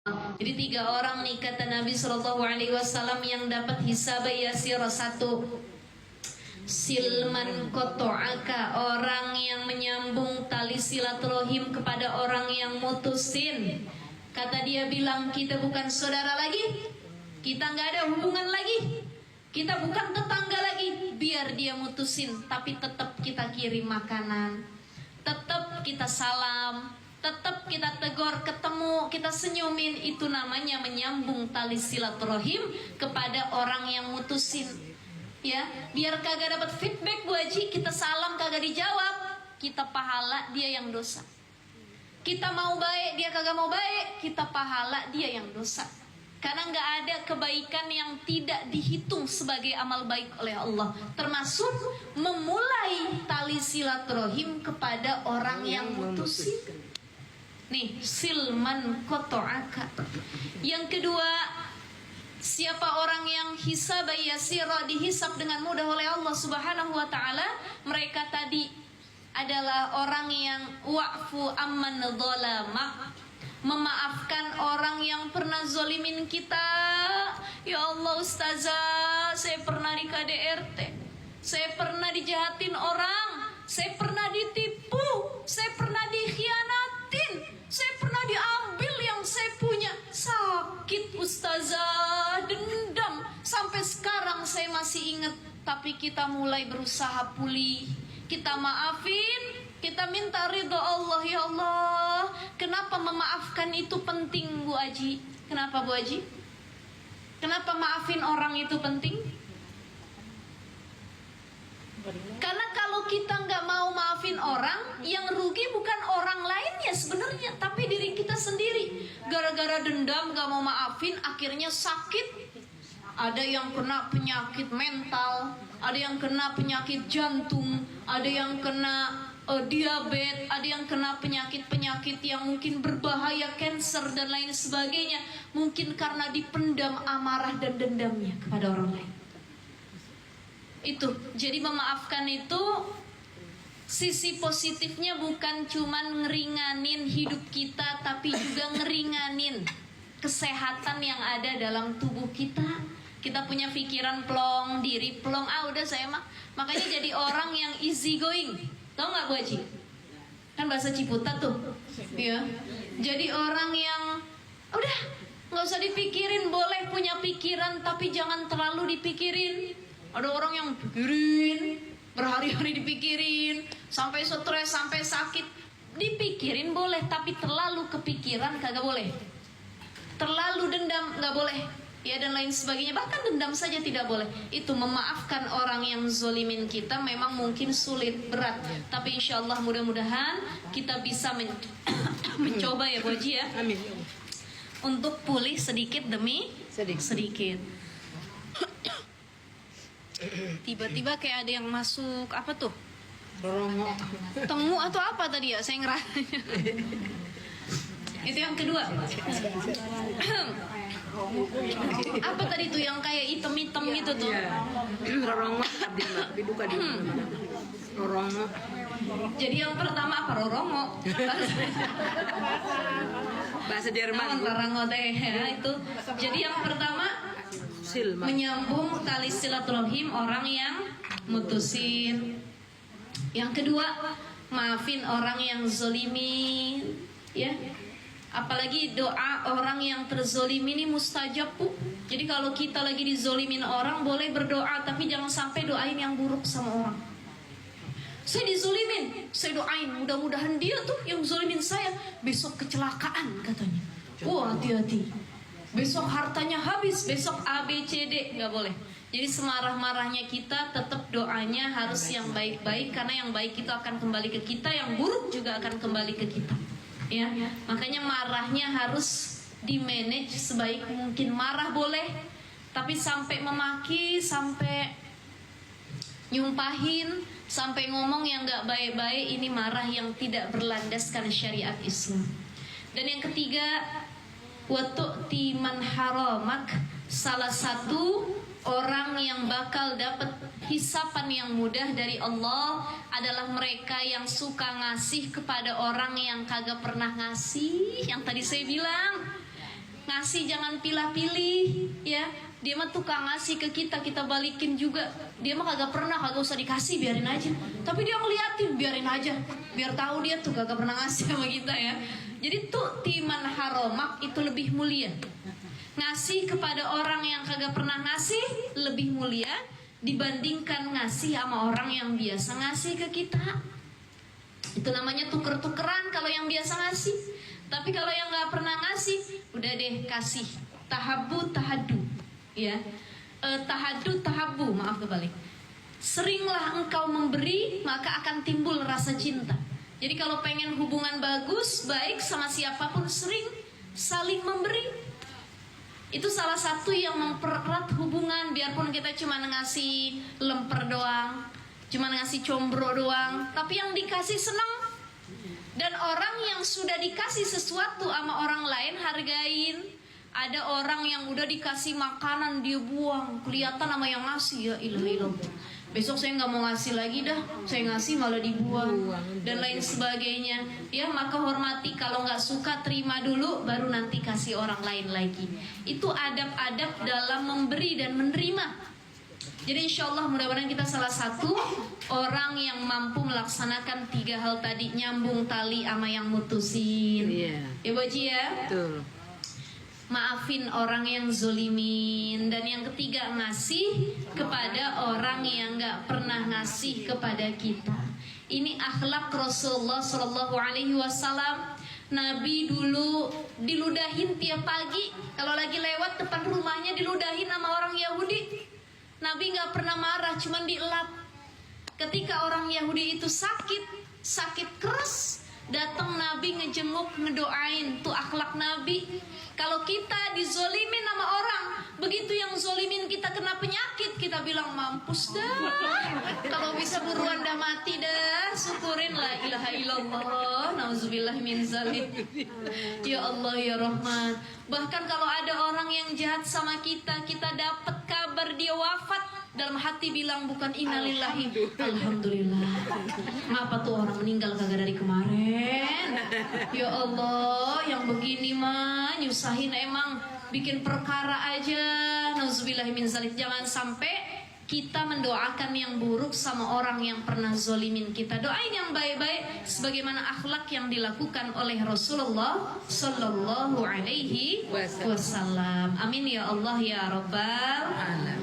Jadi 3 orang nih kata Nabi Shallallahu Alaihi Wasallam yang dapat hisab yasir. 1, silman koto'aka, orang yang menyambung tali silaturahim kepada orang yang mutusin. Kata dia bilang, kita bukan saudara lagi, kita nggak ada hubungan lagi, kita bukan tetangga lagi. Biar dia mutusin, tapi tetap kita kirim makanan, tetap kita salam, tetap kita tegur, ketemu kita senyumin. Itu namanya menyambung tali silaturahim kepada orang yang mutusin. Ya, biar kagak dapat feedback Bu Haji, kita salam kagak dijawab, kita pahala, dia yang dosa. Kita mau baik, dia kagak mau baik, kita pahala, dia yang dosa. Karena nggak ada kebaikan yang tidak dihitung sebagai amal baik oleh Allah, termasuk memulai tali silaturahim kepada orang yang mutusin. Nih, silman koto'aka. Yang kedua, siapa orang yang hisab yasira, dihisab dengan mudah oleh Allah Subhanahu wa taala, mereka tadi adalah orang yang wa'fu amman dzalama, memaafkan orang yang pernah zolimin kita. Ya Allah ustazah, saya pernah di KDRT, saya pernah dijahatin orang, saya pernah ditipu, saya pernah dikhianatin, saya pernah diambil yang saya punya. Sakit ustazah, dendam, sampai sekarang saya masih ingat. Tapi kita mulai berusaha pulih, kita maafin, kita minta ridho Allah. Ya Allah, kenapa memaafkan itu penting Bu Haji? Kenapa Bu Haji? Kenapa maafin orang itu penting? Karena kalau kita nggak mau maafin orang, yang rugi bukan orang lainnya sebenarnya, tapi diri kita sendiri. Gara-gara dendam nggak mau maafin, akhirnya sakit. Ada yang kena penyakit mental, ada yang kena penyakit jantung, ada yang kena diabetes, ada yang kena penyakit-penyakit yang mungkin berbahaya, kanker dan lain sebagainya. Mungkin karena dipendam amarah dan dendamnya kepada orang lain. Itu, jadi memaafkan itu sisi positifnya bukan cuman ngeringanin hidup kita, tapi juga ngeringanin kesehatan yang ada dalam tubuh kita. Kita punya pikiran plong, diri plong, udah saya mah. Makanya jadi orang yang easy going. Tahu nggak Bu Haji? Kan bahasa Ciputat tuh. Ya. Jadi orang yang udah nggak usah dipikirin, boleh punya pikiran tapi jangan terlalu dipikirin. Ada orang yang pikirin, berhari-hari dipikirin, sampai stres, sampai sakit. Dipikirin boleh, tapi terlalu kepikiran kagak boleh. Terlalu dendam nggak boleh. Ya, dan lain sebagainya. Bahkan dendam saja tidak boleh. Itu memaafkan orang yang zolimin kita memang mungkin sulit, berat. Tapi insya Allah mudah-mudahan kita bisa mencoba ya Bu Haji ya. Amin. Untuk pulih sedikit demi sedikit. Tiba-tiba kayak ada yang masuk, apa tuh? Rongo. Temu atau apa tadi ya? Saya ngerasa. Itu yang kedua. Apa tadi tuh yang kayak hitam-hitam gitu tuh? Rorongo di duka di Rorongo. Jadi yang pertama apa? Rorongo. Bahasa Jerman. Rorongo teh ya, itu. Jadi yang pertama menyambung tali silaturahim orang yang mutusin. Yang kedua, maafin orang yang zolimin, ya. Apalagi doa orang yang terzolimi ini mustajab Bu. Jadi kalau kita lagi dizolimin orang, boleh berdoa, tapi jangan sampai doain yang buruk sama orang. Saya dizolimin, saya doain mudah-mudahan dia tuh yang zolimin saya besok kecelakaan katanya. Wah, hati-hati. Besok hartanya habis, besok A, B, C, D. Nggak boleh. Jadi semarah-marahnya kita tetap doanya harus yang baik-baik, karena yang baik itu akan kembali ke kita, yang buruk juga akan kembali ke kita. Ya, makanya marahnya harus di manage sebaik mungkin. Marah boleh, tapi sampai memaki, sampai nyumpahin, sampai ngomong yang nggak baik-baik, ini marah yang tidak berlandaskan syariat Islam. Dan yang ketiga, watu'ti man haramak, salah satu orang yang bakal dapat hisapan yang mudah dari Allah adalah mereka yang suka ngasih kepada orang yang kagak pernah ngasih. Yang tadi saya bilang, Ngasih jangan pilih-pilih, ya. Dia mah tukang ngasih ke kita, kita balikin juga. Dia mah kagak usah dikasih, biarin aja. Tapi dia ngeliatin, biarin aja. Biar tahu dia tuh kagak pernah ngasih sama kita ya. Jadi tuh timan haromak itu lebih mulia. Ngasih kepada orang yang kagak pernah ngasih lebih mulia dibandingkan ngasih sama orang yang biasa ngasih ke kita. Itu namanya tuker-tukeran kalau yang biasa ngasih. Tapi kalau yang gak pernah ngasih, udah deh kasih. Tahabu tahadu, ya. Tahadu tahabu, maaf kebalik. Seringlah engkau memberi, maka akan timbul rasa cinta. Jadi kalau pengen hubungan bagus, baik sama siapapun, sering saling memberi. Itu salah satu yang mempererat hubungan. Biarpun kita cuma ngasih lemper doang, cuma ngasih combro doang, tapi yang dikasih senang. Dan orang yang sudah dikasih sesuatu sama orang lain hargain. Ada orang yang udah dikasih makanan dia buang, kelihatan sama yang ngasih, ya ilah. Besok saya nggak mau ngasih lagi dah, saya ngasih malah dibuang dan lain sebagainya. Ya maka hormati, kalau nggak suka terima dulu, baru nanti kasih orang lain lagi. Itu adab-adab dalam memberi dan menerima. Jadi insya Allah mudah-mudahan kita salah satu orang yang mampu melaksanakan 3 hal tadi, nyambung tali sama yang mutusin. Ya Bu Haji ya. Betul. Maafin orang yang zolimin. Dan yang ketiga, ngasih kepada orang yang gak pernah ngasih kepada kita. Ini akhlak Rasulullah SAW. Nabi dulu diludahin tiap pagi. Kalau lagi lewat depan rumahnya diludahin sama orang Yahudi. Nabi gak pernah marah, cuman dielap. Ketika orang Yahudi itu sakit keras, datang Nabi ngejenguk, ngedoain. Tuh akhlak Nabi. Kalau kita dizolimin sama orang, begitu yang zolimin kita kena penyakit, kita bilang mampus dah. Kalau bisa buruan dah mati dah, syukurin la ilaha illallah, nauzubillah min zalik. Ya Allah ya Rahman. Bahkan kalau ada orang yang jahat sama kita, kita dapat kabar dia wafat, dalam hati bilang bukan innalillahi, alhamdulillah. Ngapa tuh orang meninggal kagak dari kemarin? Ya Allah, yang begini mah nyusahin emang, bikin perkara aja. Nauzubillahi min zalik. Jangan sampai kita mendoakan yang buruk sama orang yang pernah zolimin kita. Doain yang baik-baik sebagaimana akhlak yang dilakukan oleh Rasulullah Sallallahu Alaihi Wasallam. Amin ya Allah ya Rabbal Alamin.